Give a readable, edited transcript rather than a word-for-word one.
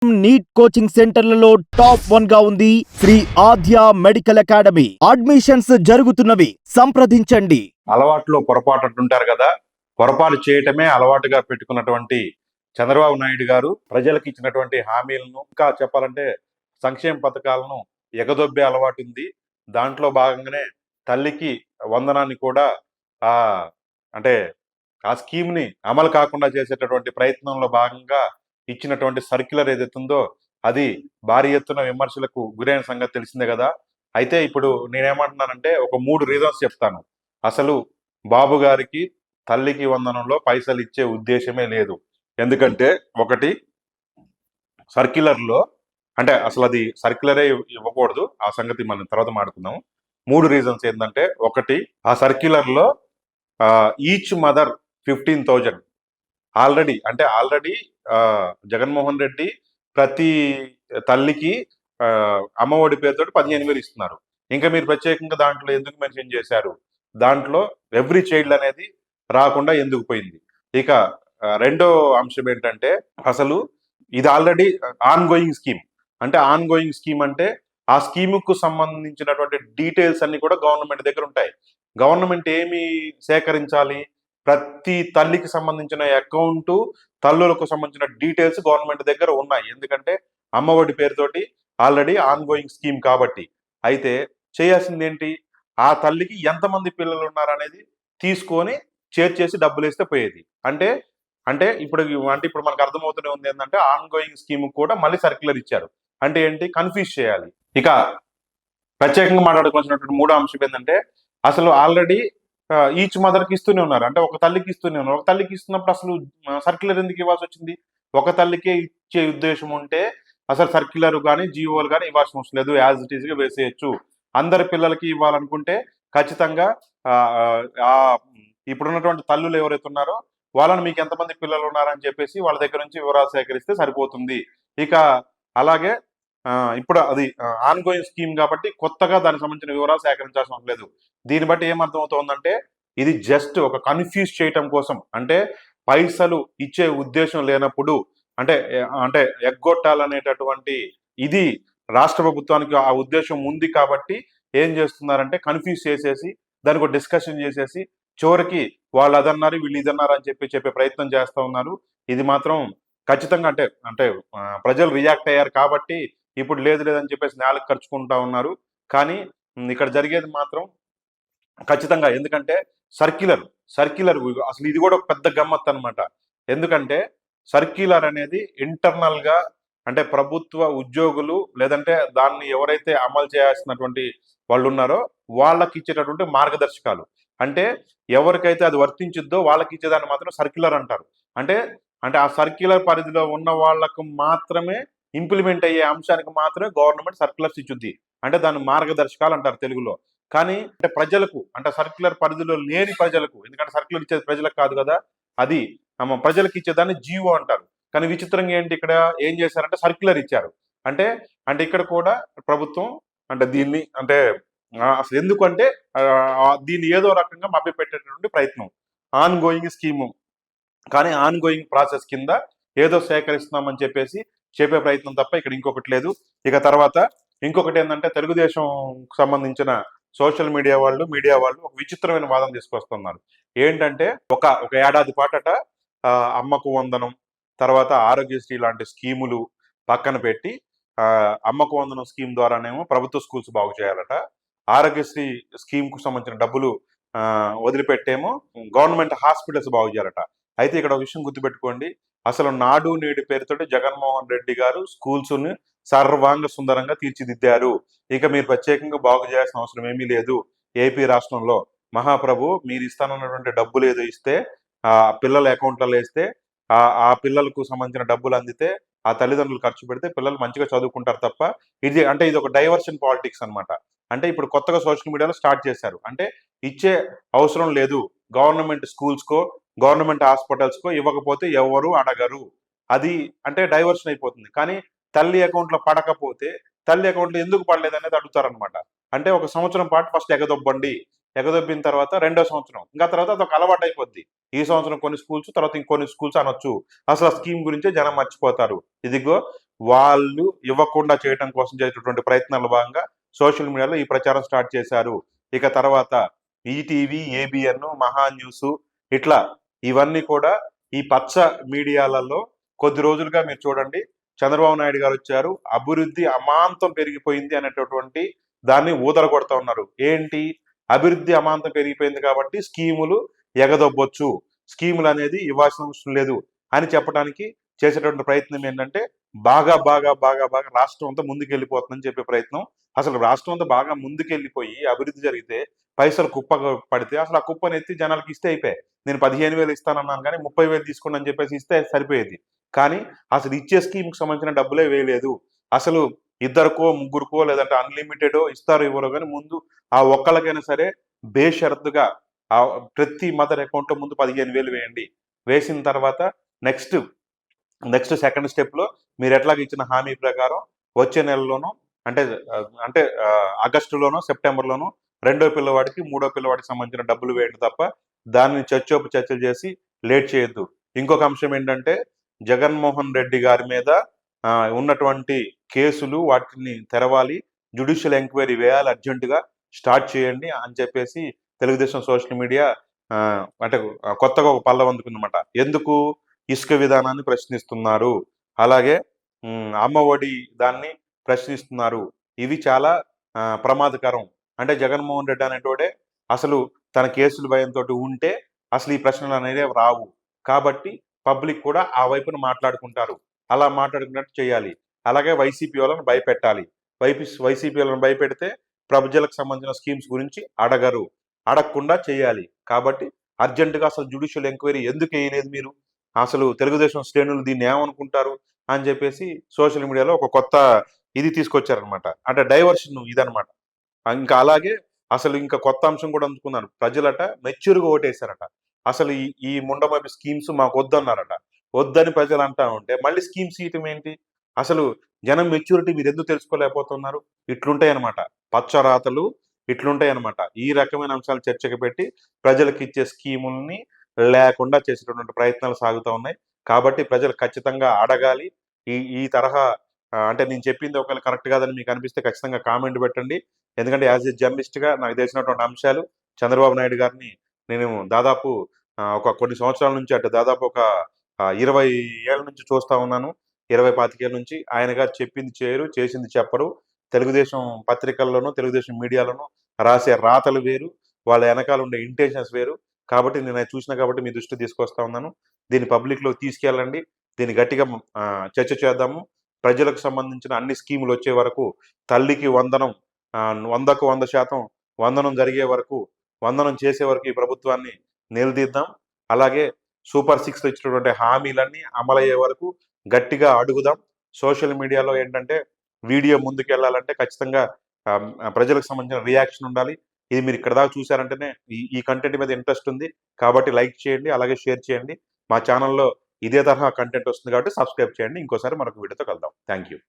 NEET coaching సెంటర్లలో top 1 గా ఉంది శ్రీ ఆద్య మెడికల్ అకాడమీ. అడ్మిషన్స్ జరుగుతున్నవి. సంప్రదించండి. అలవాట్లో పొరపాటు అంటుంటారు కదా, పొరపాటు చేయటమే అలవాటుగా పెట్టుకున్నటువంటి చంద్రబాబు నాయుడు గారు ప్రజలకు ఇచ్చినటువంటి హామీలను, ఇంకా చెప్పాలంటే సంక్షేమ పథకాలను ఎగదొబ్బే అలవాటు ఉంది. దాంట్లో భాగంగానే తల్లికి వందనాన్ని కూడా ఆ అంటే ఆ స్కీమ్ ని అమలు కాకుండా చేసేటటువంటి ప్రయత్నంలో భాగంగా ఇచ్చినటువంటి సర్క్యులర్ ఏదైతుందో అది భారీ ఎత్తున విమర్శలకు గురైన సంగతి తెలిసిందే కదా. అయితే ఇప్పుడు నేనేమంటున్నానంటే ఒక 3 రీజన్స్ చెప్తాను. అసలు బాబు గారికి తల్లికి వందనంలో పైసలు ఇచ్చే ఉద్దేశమే లేదు. ఎందుకంటే ఒకటి, సర్క్యులర్లో అంటే అసలు అది సర్క్యులరే ఇవ్వకూడదు. ఆ సంగతి మనం తర్వాత మాట్లాడుకుందాం. 3 రీజన్స్ ఏంటంటే, ఒకటి, ఆ సర్క్యులర్లో each mother 15,000 already Jaganmohan Reddy ప్రతి తల్లికి అమ్మఒడి పేరుతో 15,000 ఇస్తున్నారు. ఇంకా మీరు ప్రత్యేకంగా దాంట్లో ఎందుకు మెన్షన్ చేశారు? దాంట్లో ఎవ్రీ చైల్డ్ అనేది రాకుండా ఎందుకు పోయింది? ఇక రెండో అంశం ఏంటంటే, అసలు ఇది ఆల్రెడీ ఆన్ గోయింగ్ స్కీమ్. అంటే ఆన్ గోయింగ్ స్కీమ్ అంటే ఆ స్కీముకు సంబంధించినటువంటి డీటెయిల్స్ అన్ని కూడా గవర్నమెంట్ దగ్గర ఉంటాయి. గవర్నమెంట్ ఏమి సేకరించాలి? ప్రతి తల్లికి సంబంధించిన అకౌంట్, తల్లులకు సంబంధించిన డీటెయిల్స్ గవర్నమెంట్ దగ్గర ఉన్నాయి. ఎందుకంటే అమ్మఒడి పేరుతోటి ఆల్రెడీ ఆన్ గోయింగ్ స్కీమ్ కాబట్టి. అయితే చేయాల్సింది ఏంటి? ఆ తల్లికి ఎంతమంది పిల్లలు ఉన్నారనేది తీసుకొని చేర్చేసి డబ్బులు వేస్తే పోయేది. అంటే అంటే ఇప్పుడు మనకు అర్థమవుతూనే ఉంది ఏంటంటే, ఆన్ గోయింగ్ స్కీమ్ కూడా మళ్ళీ సర్క్యులర్ ఇచ్చారు. అంటే ఏంటి? కన్ఫ్యూజ్ చేయాలి. ఇక ప్రత్యేకంగా మాట్లాడుకోవాల్సినటువంటి మూడో అంశం ఏంటంటే, అసలు ఆల్రెడీ ఈచ్ మదర్కి ఇస్తూనే ఉన్నారు. అంటే ఒక తల్లికి ఇస్తూనే ఉన్నారు. ఒక తల్లికి ఇస్తున్నప్పుడు అసలు సర్క్యులర్ ఎందుకు ఇవ్వాల్సి వచ్చింది? ఒక తల్లికే ఇచ్చే ఉద్దేశం ఉంటే అసలు సర్క్యులర్ కానీ జీవోలు కానీ ఇవ్వాల్సిన అవసరం లేదు. యాజ్ ఇట్ ఈస్ గా వేసేయచ్చు. అందరి పిల్లలకి ఇవ్వాలనుకుంటే ఖచ్చితంగా ఇప్పుడున్నటువంటి తల్లులు ఎవరైతే ఉన్నారో వాళ్ళని మీకు ఎంతమంది పిల్లలు ఉన్నారని చెప్పేసి వాళ్ళ దగ్గర నుంచి వివరాలు సేకరిస్తే సరిపోతుంది. ఇక అలాగే ఇప్పుడు అది ఆన్ గోయింగ్ స్కీమ్ కాబట్టి కొత్తగా దానికి సంబంధించిన వివరాలు సేకరించాల్సిన అవసరం లేదు. దీన్ని బట్టి ఏమర్థమవుతోందంటే, ఇది జస్ట్ ఒక కన్ఫ్యూజ్ చేయటం కోసం, అంటే పైసలు ఇచ్చే ఉద్దేశం లేనప్పుడు అంటే అంటే ఎగ్గొట్టాలనేటటువంటి ఇది రాష్ట్ర ప్రభుత్వానికి ఆ ఉద్దేశం ఉంది కాబట్టి ఏం చేస్తున్నారంటే కన్ఫ్యూజ్ చేసేసి దానికి ఒక డిస్కషన్ చేసేసి చివరికి వాళ్ళు అదన్నారు వీళ్ళు ఇదన్నారు అని చెప్పే ప్రయత్నం చేస్తూ ఉన్నారు. ఇది మాత్రం ఖచ్చితంగా అంటే అంటే ప్రజలు రియాక్ట్ అయ్యారు కాబట్టి ఇప్పుడు లేదు లేదని చెప్పేసి నేలకు ఖర్చుకుంటా ఉన్నారు. కానీ ఇక్కడ జరిగేది మాత్రం ఖచ్చితంగా, ఎందుకంటే సర్క్యులర్ అసలు ఇది కూడా ఒక పెద్ద గమ్మత్ అనమాట. ఎందుకంటే సర్క్యులర్ అనేది ఇంటర్నల్ గా అంటే ప్రభుత్వ ఉద్యోగులు లేదంటే దాన్ని ఎవరైతే అమలు చేయాల్సినటువంటి వాళ్ళు ఉన్నారో వాళ్ళకి ఇచ్చేటటువంటి మార్గదర్శకాలు. అంటే ఎవరికైతే అది వర్తించుద్దో వాళ్ళకి ఇచ్చేదాన్ని మాత్రం సర్క్యులర్ అంటారు. అంటే అంటే ఆ సర్క్యులర్ పరిధిలో ఉన్న వాళ్ళకు మాత్రమే ఇంప్లిమెంట్ అయ్యే అంశానికి మాత్రమే గవర్నమెంట్ సర్క్యులర్స్ ఇచ్చుద్ది. అంటే దాన్ని మార్గదర్శకాలు అంటారు తెలుగులో. కానీ అంటే ప్రజలకు, అంటే సర్క్యులర్ పరిధిలో లేని ప్రజలకు, ఎందుకంటే సర్క్యులర్ ఇచ్చేది ప్రజలకు కాదు కదా, అది ప్రజలకు ఇచ్చేదాన్ని జీవో అంటారు. కానీ విచిత్రంగా ఏంటి, ఇక్కడ ఏం చేశారంటే సర్క్యులర్ ఇచ్చారు. అంటే అంటే ఇక్కడ కూడా ప్రభుత్వం అంటే దీన్ని అంటే అసలు ఎందుకంటే దీన్ని ఏదో రకంగా మభ్యపెట్టేటటువంటి ప్రయత్నం. ఆన్ గోయింగ్ స్కీము కానీ ఆన్ గోయింగ్ ప్రాసెస్ కింద ఏదో సేకరిస్తున్నామని చెప్పేసి చెప్పే ప్రయత్నం తప్ప ఇక్కడ ఇంకొకటి లేదు. ఇక తర్వాత ఇంకొకటి ఏంటంటే, తెలుగుదేశం సంబంధించిన సోషల్ మీడియా వాళ్ళు ఒక విచిత్రమైన వాదన తీసుకొస్తున్నారు. ఏంటంటే ఒక ఏడాది పాటట అమ్మకు వందనం, తర్వాత ఆరోగ్యశ్రీ లాంటి స్కీములు పక్కన పెట్టి అమ్మకు వందనం స్కీమ్ ద్వారానేమో ప్రభుత్వ స్కూల్స్ బాగు చేయాలట. ఆరోగ్యశ్రీ స్కీమ్ కు సంబంధించిన డబ్బులు వదిలిపెట్టేమో గవర్నమెంట్ హాస్పిటల్స్ బాగు చేయాలట. అయితే ఇక్కడ ఒక విషయం గుర్తుపెట్టుకోండి, అసలు నాడు నేడు పేరుతోటి జగన్మోహన్ రెడ్డి గారు స్కూల్స్ ని సర్వాంగ సుందరంగా తీర్చిదిద్దారు. ఇక మీరు ప్రత్యేకంగా బాగు చేయాల్సిన అవసరం ఏమీ లేదు. ఏపీ రాష్ట్రంలో మహాప్రభు మీరు ఇస్తానన్నటువంటి డబ్బులు ఏదో ఇస్తే ఆ పిల్లల అకౌంట్లలో వేస్తే ఆ పిల్లలకు సంబంధించిన డబ్బులు అందితే ఆ తల్లిదండ్రులు ఖర్చు పెడితే పిల్లలు మంచిగా చదువుకుంటారు తప్ప ఇది ఒక డైవర్షన్ పాలిటిక్స్ అనమాట. అంటే ఇప్పుడు కొత్తగా సోషల్ మీడియాలో స్టార్ట్ చేశారు. అంటే ఇచ్చే అవసరం లేదు, గవర్నమెంట్ స్కూల్స్ కో గవర్నమెంట్ హాస్పిటల్స్ కో ఇవ్వకపోతే ఎవరు అడగరు, అది అంటే డైవర్షన్ అయిపోతుంది. కానీ తల్లి అకౌంట్లో పడకపోతే తల్లి అకౌంట్లో ఎందుకు పడలేదు అనేది అడుగుతారనమాట. అంటే ఒక సంవత్సరం పాటు ఫస్ట్ ఎగదొబ్బిన తర్వాత రెండో సంవత్సరం, ఇంకా తర్వాత అదొక అలవాటు అయిపోద్ది. ఈ సంవత్సరం కొన్ని స్కూల్స్, తర్వాత ఇంకొన్ని స్కూల్స్ అనొచ్చు. అసలు ఆ స్కీమ్ గురించే జనం మర్చిపోతారు. ఇదిగో వాళ్ళు ఇవ్వకుండా చేయడం కోసం చేసేటటువంటి ప్రయత్నాల భాగంగా సోషల్ మీడియాలో ఈ ప్రచారం స్టార్ట్ చేశారు. ఇక తర్వాత ఈటీవీ, ఏబిఎన్, మహా న్యూస్ ఇట్లా ఇవన్నీ కూడా ఈ పచ్చ మీడియాలలో కొద్ది రోజులుగా మీరు చూడండి, చంద్రబాబు నాయుడు గారు వచ్చారు, అభివృద్ధి అమాంతం పెరిగిపోయింది అనేటటువంటి దాన్ని ఊదర కొడతా ఉన్నారు. ఏంటి, అభివృద్ధి అమాంతం పెరిగిపోయింది కాబట్టి స్కీములు ఎగదొబ్బొచ్చు, స్కీములు అనేది ఇవ్వాల్సిన అవసరం లేదు అని చెప్పడానికి చేసేటువంటి ప్రయత్నం ఏంటంటే బాగా బాగా బాగా బాగా రాష్ట్రం అంతా ముందుకెళ్ళిపోతుందని చెప్పే ప్రయత్నం. అసలు రాష్ట్రం అంతా బాగా ముందుకెళ్ళిపోయి అభివృద్ధి జరిగితే పైసలు కుప్ప పడితే అసలు ఆ కుప్పని ఎత్తి జనాలకి ఇస్తే అయిపోయి, నేను 15,000 ఇస్తానన్నాను కానీ 30,000 తీసుకోండి అని చెప్పేసి ఇస్తే సరిపోయేది. కానీ అసలు ఇచ్చే స్కీమ్కి సంబంధించిన డబ్బులే వేయలేదు. అసలు ఇద్దరికో ముగ్గురుకో లేదంటే అన్లిమిటెడ్ ఇస్తారు ఇవ్వరు కానీ ముందు ఆ ఒక్కళ్ళకైనా సరే బేషరతుగా ప్రతి మదర్ అకౌంట్ లో ముందు 15,000 వేయండి. వేసిన తర్వాత నెక్స్ట్ సెకండ్ స్టెప్ లో మీరు ఎట్లాగ ఇచ్చిన హామీ ప్రకారం వచ్చే నెలలోనో అంటే అంటే ఆగస్టులోనో సెప్టెంబర్లోనో రెండో పిల్లవాడికి మూడో పిల్లవాడికి సంబంధించిన డబ్బులు వేయండి తప్ప దాన్ని చర్చలు చేసి లేట్ చేయొద్దు. ఇంకొక అంశం ఏంటంటే జగన్మోహన్ రెడ్డి గారి మీద ఉన్నటువంటి కేసులు వాటిని తెరవాలి, జ్యుడిషియల్ ఎంక్వైరీ వేయాలి, అర్జెంటుగా స్టార్ట్ చేయండి అని చెప్పేసి తెలుగుదేశం సోషల్ మీడియా అంటే కొత్తగా ఒక పల్లవి అందుకుందన్నమాట. ఎందుకు, ఇసుక విధానాన్ని ప్రశ్నిస్తున్నారు, అలాగే అమ్మ ఒడి దాన్ని ప్రశ్నిస్తున్నారు. ఇవి చాలా ప్రమాదకరం. అంటే జగన్మోహన్ రెడ్డి అనేటోడే అసలు తన కేసుల భయంతో ఉంటే అసలు ఈ ప్రశ్నలు అనేవి రావు. కాబట్టి పబ్లిక్ కూడా ఆ వైపున మాట్లాడుకుంటారు. అలా మాట్లాడుకున్నట్టు చేయాలి. అలాగే వైసీపీ వాళ్ళని భయపెట్టాలి. వైసీపీ వాళ్ళని భయపెడితే ప్రజలకు సంబంధించిన స్కీమ్స్ గురించి అడగకుండా చేయాలి. కాబట్టి అర్జెంటుగా అసలు జ్యుడిషియల్ ఎంక్వైరీ ఎందుకు వేయలేదు మీరు, అసలు తెలుగుదేశం శ్రేణులు దీన్ని ఏమనుకుంటారు అని చెప్పేసి సోషల్ మీడియాలో ఒక కొత్త ఇది తీసుకొచ్చారనమాట. అంటే డైవర్షన్ ఇదనమాట. ఇంకా అలాగే అసలు ఇంకా కొత్త అంశం కూడా అందుకున్నారు. ప్రజలట మెచ్యూర్గా ఓటేశారట. అసలు ఈ ముండమపి స్కీమ్స్ మాకు వద్దన్నారట. వద్దని ప్రజలు అంటా ఉంటే మళ్ళీ స్కీమ్స్ ఇయటం ఏంటి? అసలు జనం మెచ్యూరిటీ మీరు ఎందుకు తెలుసుకోలేకపోతున్నారు? ఇట్లుంటాయి అనమాట పచ్చరాతలు, ఇట్లుంటాయి అనమాట. ఈ రకమైన అంశాలు చర్చకు పెట్టి ప్రజలకు ఇచ్చే స్కీముల్ని లేకుండా చేసేటటువంటి ప్రయత్నాలు సాగుతూ ఉన్నాయి. కాబట్టి ప్రజలు ఖచ్చితంగా అడగాలి. ఈ తరహా అంటే నేను చెప్పింది ఒకవేళ కరెక్ట్ కాదని మీకు అనిపిస్తే ఖచ్చితంగా కామెంట్ పెట్టండి. ఎందుకంటే యాజ్ ఎ జర్నలిస్ట్గా నాకు తెలిసినటువంటి అంశాలు చంద్రబాబు నాయుడు గారిని నేను దాదాపు ఒక కొన్ని సంవత్సరాల నుంచి అంటే దాదాపు ఒక 20 ఏళ్ళ నుంచి చూస్తా ఉన్నాను. 25 ఏళ్ళ నుంచి ఆయన గారు చెప్పింది చేయరు, చేసింది చెప్పరు. తెలుగుదేశం పత్రికల్లోనూ తెలుగుదేశం మీడియాలోనూ రాసే రాతలు వేరు, వాళ్ళ వెనకాల ఉండే ఇంటెన్షన్స్ వేరు. కాబట్టి నేను అది చూసిన కాబట్టి మీ దృష్టి తీసుకొస్తా ఉన్నాను. దీన్ని పబ్లిక్లో తీసుకెళ్ళండి, దీన్ని గట్టిగా చర్చ చేద్దాము. ప్రజలకు సంబంధించిన అన్ని స్కీములు వచ్చే వరకు, తల్లికి వందనం 100కు 100% వందనం జరిగే వరకు, వందనం చేసే వరకు ఈ ప్రభుత్వాన్ని నిలదీద్దాం. అలాగే సూపర్ 6 ఇచ్చినటువంటి హామీలన్నీ అమలయ్యే వరకు గట్టిగా అడుగుదాం. సోషల్ మీడియాలో ఏంటంటే వీడియో ముందుకెళ్ళాలంటే ఖచ్చితంగా ప్రజలకు సంబంధించిన రియాక్షన్ ఉండాలి. ఇది మీరు ఇక్కడ దాకా చూసారంటేనే ఈ కంటెంట్ మీద ఇంట్రెస్ట్ ఉంది కాబట్టి లైక్ చేయండి, అలాగే షేర్ చేయండి. మా ఛానల్లో ఇదే తరహా కంటెంట్ వస్తుంది కాబట్టి సబ్స్క్రైబ్ చేయండి. ఇంకోసారి మరొక వీడియోతో కలుద్దాం. Thank you.